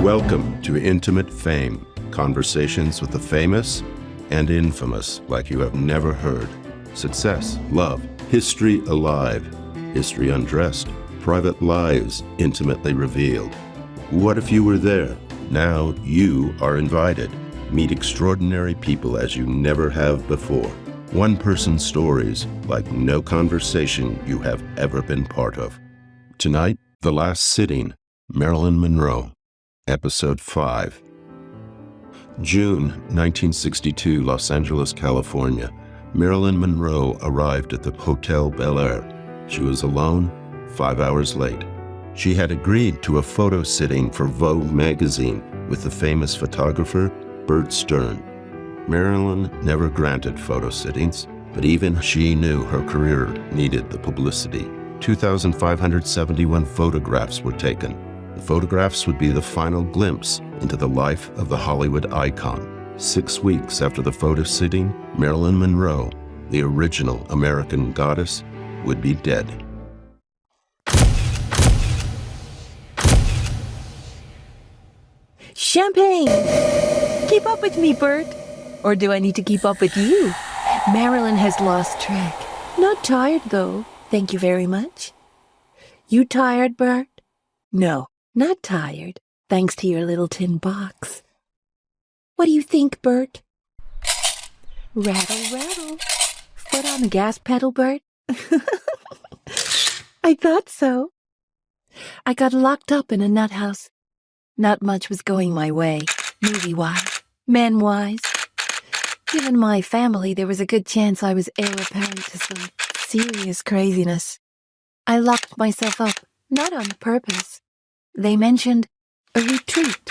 Welcome to Intimate Fame, conversations with the famous and infamous like you have never heard. Success, love, history alive, history undressed, private lives intimately revealed. What if you were there? Now you are invited. Meet extraordinary people as you never have before. One-person stories like no conversation you have ever been part of. Tonight, The Last Sitting, Marilyn Monroe, Episode 5. June 1962, Los Angeles, California. Marilyn Monroe arrived at the Hotel Bel-Air. She was alone, 5 hours late. She had agreed to a photo sitting for Vogue magazine with the famous photographer Bert Stern. Marilyn never granted photo sittings, but even she knew her career needed the publicity. 2,571 photographs were taken. The photographs would be the final glimpse into the life of the Hollywood icon. 6 weeks after the photo sitting, Marilyn Monroe, the original American goddess, would be dead. Champagne! Keep up with me, Bert. Or do I need to keep up with you? Marilyn has lost track. Not tired, though. Thank you very much. You tired, Bert? No, not tired. Thanks to your little tin box. What do you think, Bert? Rattle, rattle. Foot on the gas pedal, Bert? I thought so. I got locked up in a nut house. Not much was going my way, movie-wise, men-wise. Given my family, there was a good chance I was heir apparent to some serious craziness. I locked myself up, not on purpose. They mentioned a retreat,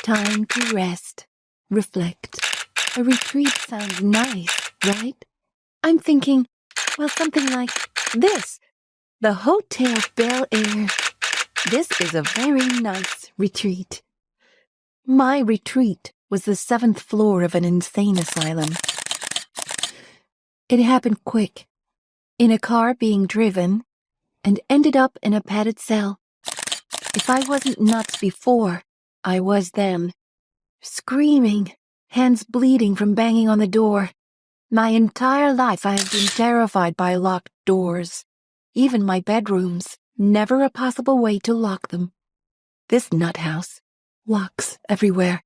time to rest, reflect. A retreat sounds nice, right? I'm thinking, well, something like this, the Hotel Bel-Air. This is a very nice retreat. My retreat was the 7th floor of an insane asylum. It happened quick, in a car being driven, and ended up in a padded cell. If I wasn't nuts before, I was then. Screaming, hands bleeding from banging on the door. My entire life I have been terrified by locked doors. Even my bedrooms, never a possible way to lock them. This nut house, locks everywhere.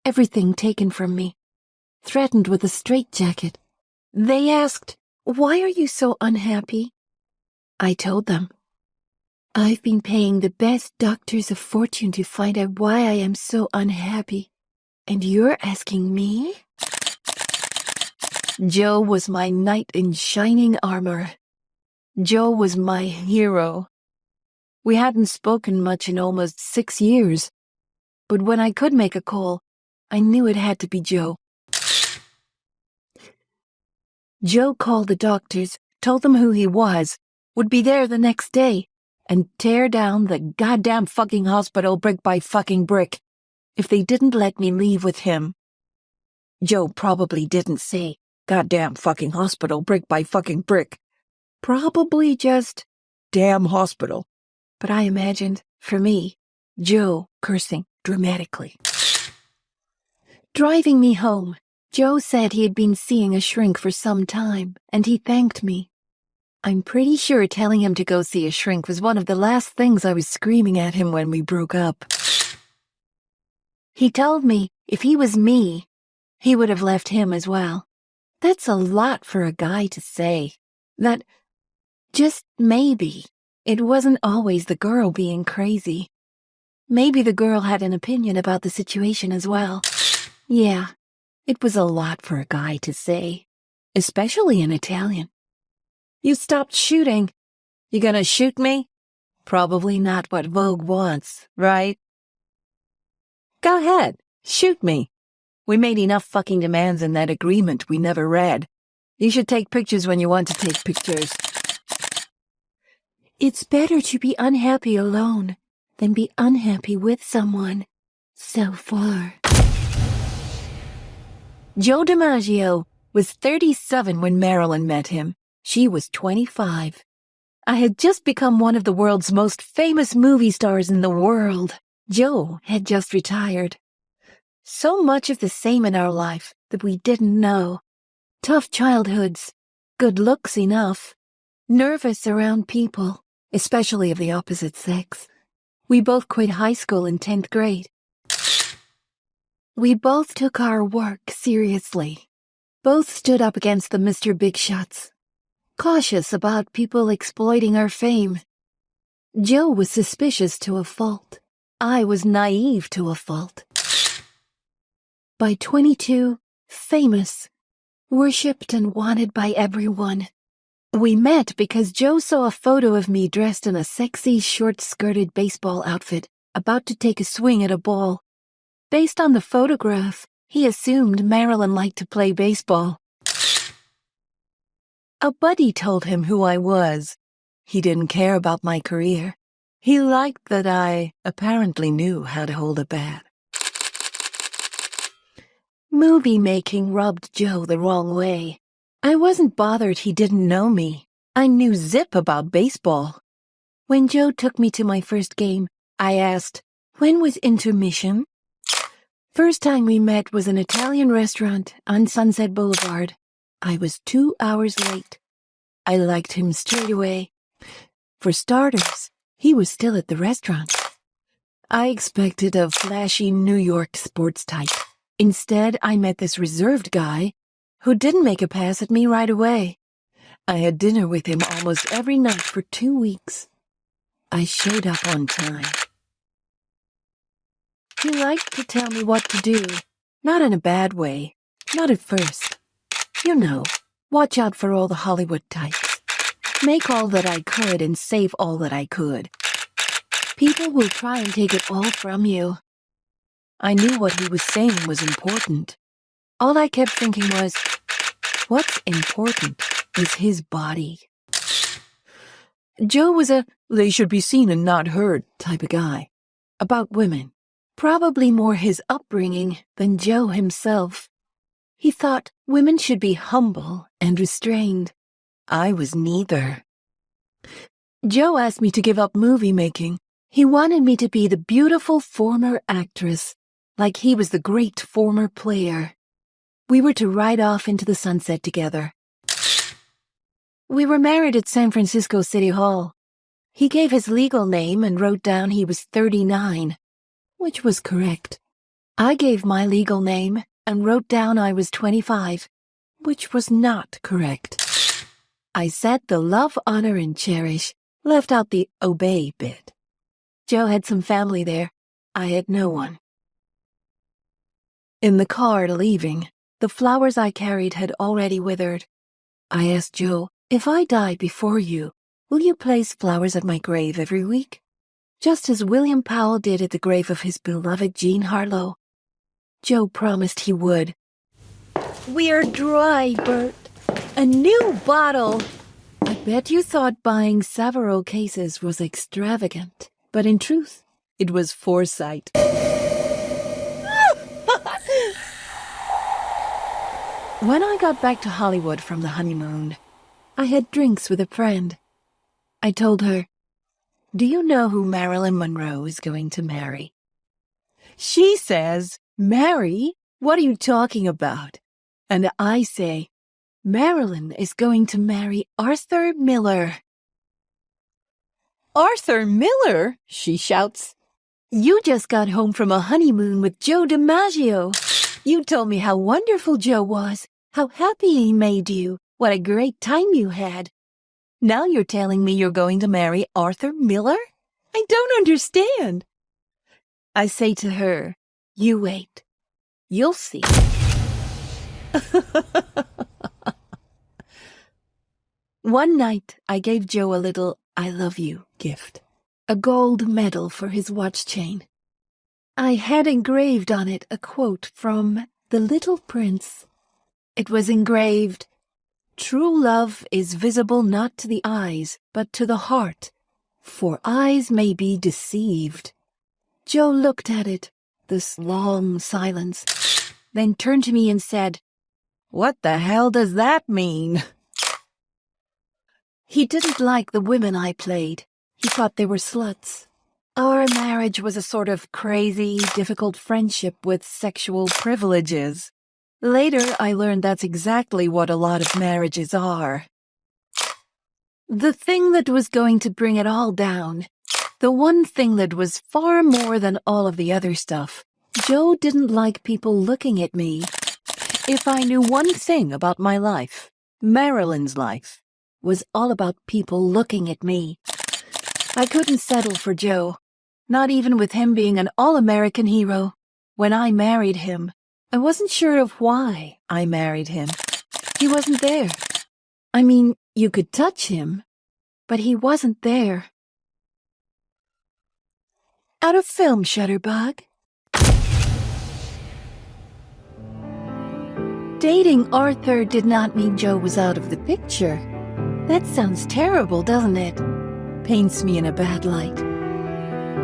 Everything taken from me. Threatened with a straitjacket. They asked, "Why are you so unhappy?" I told them, "I've been paying the best doctors of fortune to find out why I am so unhappy. And you're asking me?" Joe was my knight in shining armor. Joe was my hero. We hadn't spoken much in almost 6 years, but when I could make a call, I knew it had to be Joe. Joe called the doctors, told them who he was, would be there the next day, and tear down the goddamn fucking hospital brick by fucking brick if they didn't let me leave with him. Joe probably didn't say, "Goddamn fucking hospital brick by fucking brick." Probably just, "Damn hospital." But I imagined, for me, Joe cursing dramatically. Driving me home, Joe said he had been seeing a shrink for some time, and he thanked me. I'm pretty sure telling him to go see a shrink was one of the last things I was screaming at him when we broke up. He told me if he was me, he would have left him as well. That's a lot for a guy to say. That, just maybe, it wasn't always the girl being crazy. Maybe the girl had an opinion about the situation as well. Yeah, it was a lot for a guy to say, especially in Italian. "You stopped shooting. You gonna shoot me?" Probably not what Vogue wants, right? Go ahead, shoot me. We made enough fucking demands in that agreement we never read. You should take pictures when you want to take pictures. It's better to be unhappy alone than be unhappy with someone. So far. Joe DiMaggio was 37 when Marilyn met him. She was 25. I had just become one of the world's most famous movie stars in the world. Joe had just retired. So much of the same in our life that we didn't know. Tough childhoods, good looks enough, nervous around people, especially of the opposite sex. We both quit high school in 10th grade. We both took our work seriously. Both stood up against the Mr. Big Shots, cautious about people exploiting our fame. Joe was suspicious to a fault. I was naive to a fault. By 22, famous, worshipped and wanted by everyone. We met because Joe saw a photo of me dressed in a sexy, short-skirted baseball outfit, about to take a swing at a ball. Based on the photograph, he assumed Marilyn liked to play baseball. A buddy told him who I was. He didn't care about my career. He liked that I apparently knew how to hold a bat. Movie making rubbed Joe the wrong way. I wasn't bothered he didn't know me. I knew zip about baseball. When Joe took me to my first game, I asked, "When was intermission?" First time we met was an Italian restaurant on Sunset Boulevard. I was 2 hours late. I liked him straight away. For starters, he was still at the restaurant. I expected a flashy New York sports type. Instead, I met this reserved guy who didn't make a pass at me right away. I had dinner with him almost every night for 2 weeks. I showed up on time. He liked to tell me what to do, not in a bad way, not at first. You know, watch out for all the Hollywood types. Make all that I could and save all that I could. People will try and take it all from you. I knew what he was saying was important. All I kept thinking was, what's important is his body. Joe was a they should be seen and not heard type of guy. About women. Probably more his upbringing than Joe himself. He thought women should be humble and restrained. I was neither. Joe asked me to give up movie making. He wanted me to be the beautiful former actress, like he was the great former player. We were to ride off into the sunset together. We were married at San Francisco City Hall. He gave his legal name and wrote down he was 39, which was correct. I gave my legal name and wrote down I was 25, which was not correct. I said the love, honor, and cherish, left out the obey bit. Joe had some family there. I had no one. In the car leaving, the flowers I carried had already withered. I asked Joe, if I die before you, will you place flowers at my grave every week? Just as William Powell did at the grave of his beloved Jean Harlow. Joe promised he would. We're dry, Bert. A new bottle. I bet you thought buying Savaro cases was extravagant, but in truth, it was foresight. When I got back to Hollywood from the honeymoon, I had drinks with a friend. I told her, "Do you know who Marilyn Monroe is going to marry?" She says, "Marry? What are you talking about?" And I say, "Marilyn is going to marry Arthur Miller." "Arthur Miller?" she shouts. "You just got home from a honeymoon with Joe DiMaggio. You told me how wonderful Joe was, how happy he made you, what a great time you had. Now you're telling me you're going to marry Arthur Miller? I don't understand." I say to her, "You wait. You'll see." One night, I gave Joe a little "I love you" gift, a gold medal for his watch chain. I had engraved on it a quote from The Little Prince. It was engraved, "True love is visible not to the eyes, but to the heart, for eyes may be deceived." Joe looked at it, this long silence, then turned to me and said, "What the hell does that mean?" He didn't like the women I played. He thought they were sluts. Our marriage was a sort of crazy, difficult friendship with sexual privileges. Later, I learned that's exactly what a lot of marriages are. The thing that was going to bring it all down, the one thing that was far more than all of the other stuff, Joe didn't like people looking at me. If I knew one thing about my life, Marilyn's life was all about people looking at me. I couldn't settle for Joe, not even with him being an all-American hero. When I married him, I wasn't sure of why I married him. He wasn't there. I mean, you could touch him, but he wasn't there. Out of film, Shutterbug. Dating Arthur did not mean Joe was out of the picture. That sounds terrible, doesn't it? Paints me in a bad light.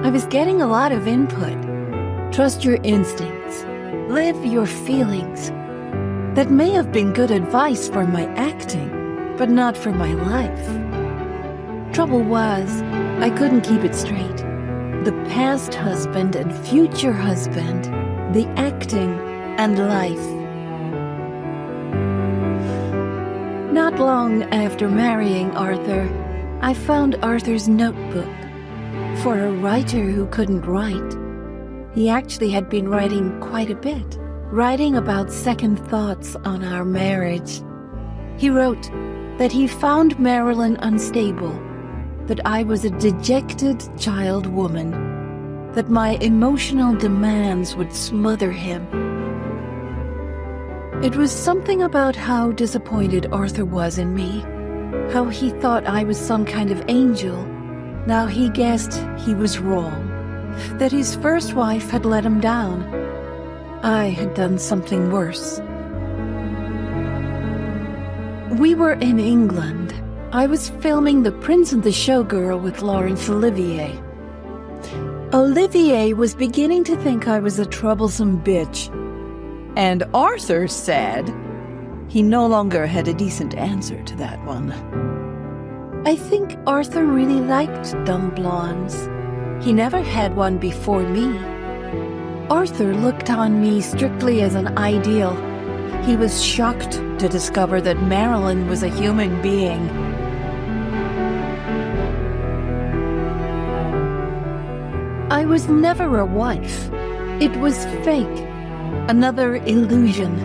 I was getting a lot of input. Trust your instincts. Live your feelings. That may have been good advice for my acting, but not for my life. Trouble was, I couldn't keep it straight. The past husband and future husband, the acting and life. Not long after marrying Arthur, I found Arthur's notebook. For a writer who couldn't write, he actually had been writing quite a bit, writing about second thoughts on our marriage. He wrote that he found Marilyn unstable, that I was a dejected child woman, that my emotional demands would smother him. It was something about how disappointed Arthur was in me, how he thought I was some kind of angel. Now he guessed he was wrong, that his first wife had let him down. I had done something worse. We were in England. I was filming The Prince and the Showgirl with Laurence Olivier. Olivier was beginning to think I was a troublesome bitch. And Arthur said he no longer had a decent answer to that one. I think Arthur really liked dumb blondes. He never had one before me. Arthur looked on me strictly as an ideal. He was shocked to discover that Marilyn was a human being. I was never a wife. It was fake. Another illusion.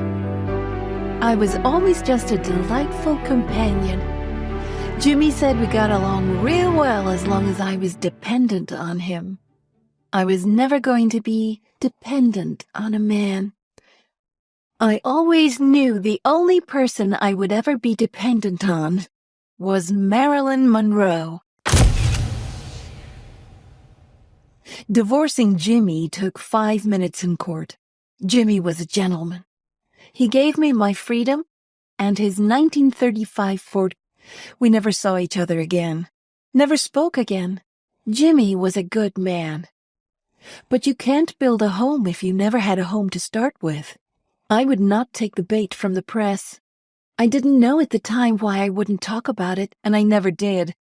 I was always just a delightful companion. Jimmy said we got along real well as long as I was dependent on him. I was never going to be dependent on a man. I always knew the only person I would ever be dependent on was Marilyn Monroe. Divorcing Jimmy took 5 minutes in court. Jimmy was a gentleman. He gave me my freedom and his 1935 Ford. We never saw each other again, never spoke again. Jimmy was a good man. But you can't build a home if you never had a home to start with. I would not take the bait from the press. I didn't know at the time why I wouldn't talk about it, and I never did.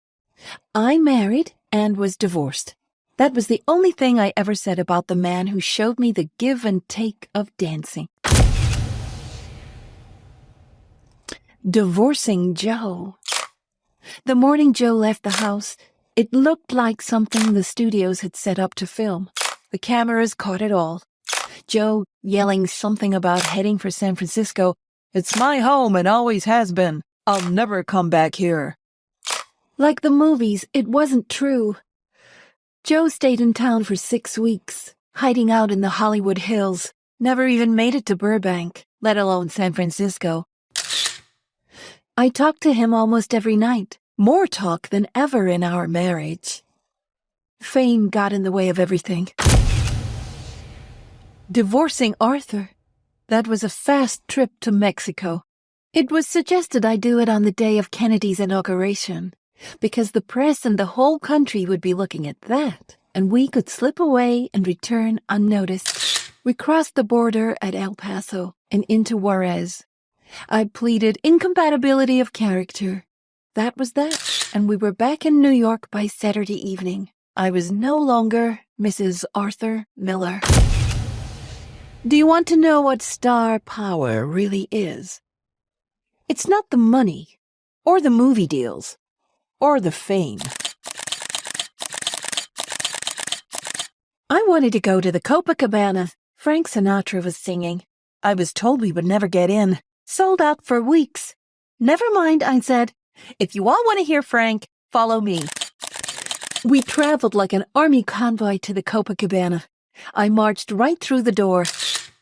I married and was divorced. That was the only thing I ever said about the man who showed me the give and take of dancing. Divorcing Joe. The morning Joe left the house, it looked like something the studios had set up to film. The cameras caught it all. Joe yelling something about heading for San Francisco. "It's my home and always has been. I'll never come back here." Like the movies, it wasn't true. Joe stayed in town for 6 weeks, hiding out in the Hollywood Hills, never even made it to Burbank, let alone San Francisco. I talked to him almost every night, more talk than ever in our marriage. Fame got in the way of everything. Divorcing Arthur, that was a fast trip to Mexico. It was suggested I do it on the day of Kennedy's inauguration, because the press and the whole country would be looking at that, and we could slip away and return unnoticed. We crossed the border at El Paso and into Juarez. I pleaded incompatibility of character. That was that, and we were back in New York by Saturday evening. I was no longer Mrs. Arthur Miller. Do you want to know what star power really is? It's not the money, or the movie deals, or the fame. I wanted to go to the Copacabana. Frank Sinatra was singing. I was told we would never get in. Sold out for weeks. Never mind, I said. If you all want to hear Frank, follow me. We traveled like an army convoy to the Copacabana. I marched right through the door.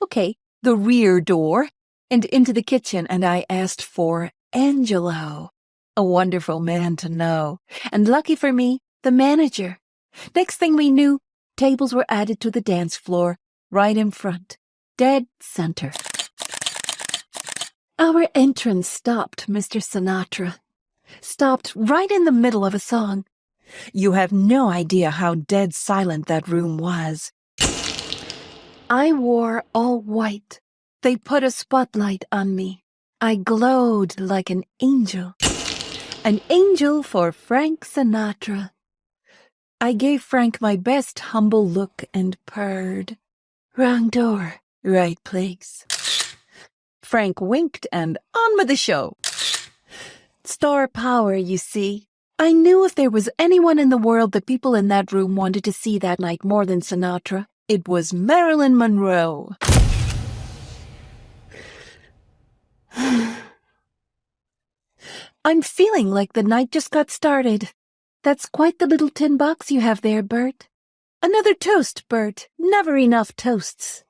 Okay, the rear door. And into the kitchen, and I asked for Angelo. A wonderful man to know. And lucky for me, the manager. Next thing we knew, tables were added to the dance floor, right in front, dead center. Our entrance stopped, Mr. Sinatra. Stopped right in the middle of a song. You have no idea how dead silent that room was. I wore all white. They put a spotlight on me. I glowed like an angel. An angel for Frank Sinatra. I gave Frank my best humble look and purred. Wrong door, right place. Frank winked and on with the show. Star power, you see. I knew if there was anyone in the world the people in that room wanted to see that night more than Sinatra, it was Marilyn Monroe. I'm feeling like the night just got started. That's quite the little tin box you have there, Bert. Another toast, Bert. Never enough toasts.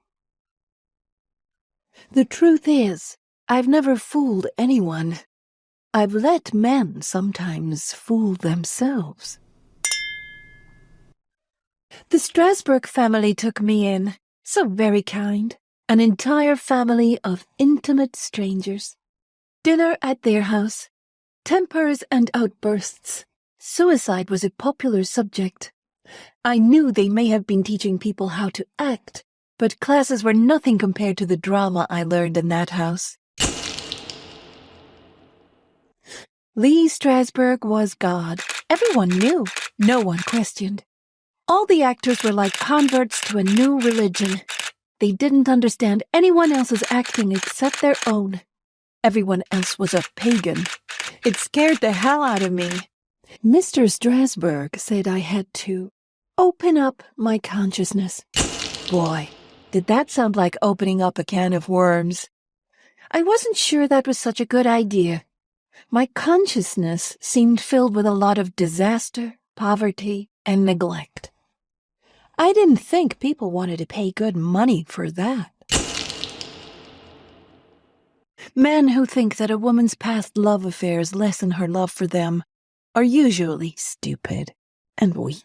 The truth is, I've never fooled anyone. I've let men sometimes fool themselves. The Strasbourg family took me in. So very kind. An entire family of intimate strangers. Dinner at their house. Tempers and outbursts. Suicide was a popular subject. I knew they may have been teaching people how to act, but classes were nothing compared to the drama I learned in that house. Lee Strasberg was God. Everyone knew. No one questioned. All the actors were like converts to a new religion. They didn't understand anyone else's acting except their own. Everyone else was a pagan. It scared the hell out of me. Mr. Strasberg said I had to open up my consciousness. Boy, did that sound like opening up a can of worms. I wasn't sure that was such a good idea. My consciousness seemed filled with a lot of disaster, poverty, and neglect. I didn't think people wanted to pay good money for that. Men who think that a woman's past love affairs lessen her love for them are usually stupid and weak.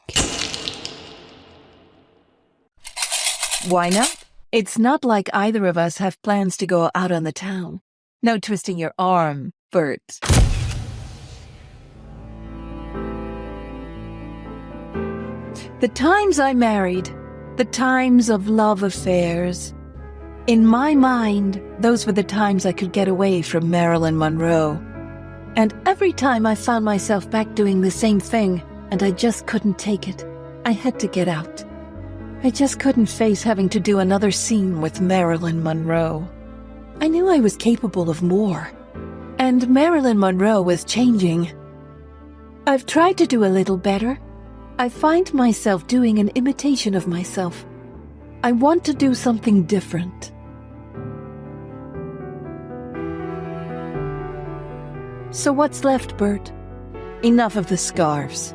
Why not? It's not like either of us have plans to go out on the town. No twisting your arm, Bert. The times I married, the times of love affairs. In my mind, those were the times I could get away from Marilyn Monroe. And every time I found myself back doing the same thing, and I just couldn't take it. I had to get out. I just couldn't face having to do another scene with Marilyn Monroe. I knew I was capable of more. And Marilyn Monroe was changing. I've tried to do a little better. I find myself doing an imitation of myself. I want to do something different. So what's left, Bert? Enough of the scarves.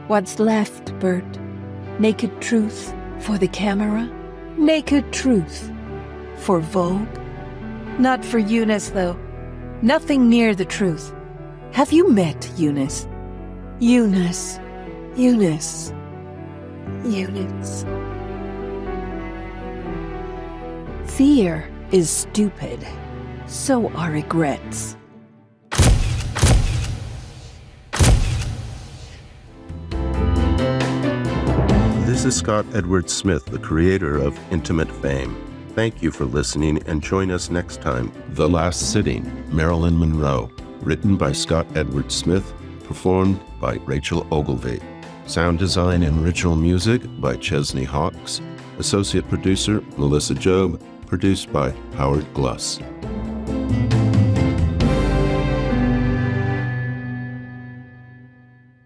What's left, Bert? Naked truth for the camera? Naked truth for Vogue? Not for Eunice, though. Nothing near the truth. Have you met Eunice? Eunice. Eunice. Eunice. Fear is stupid. So are regrets. This is Scott Edward Smith, the creator of Intimate Fame. Thank you for listening, and join us next time. The Last Sitting, Marilyn Monroe, written by Scott Edward Smith, performed by Rachel Ogilvy. Sound design and original music by Chesney Hawkes. Associate producer Melissa Jobe. Produced by Howard Gluss.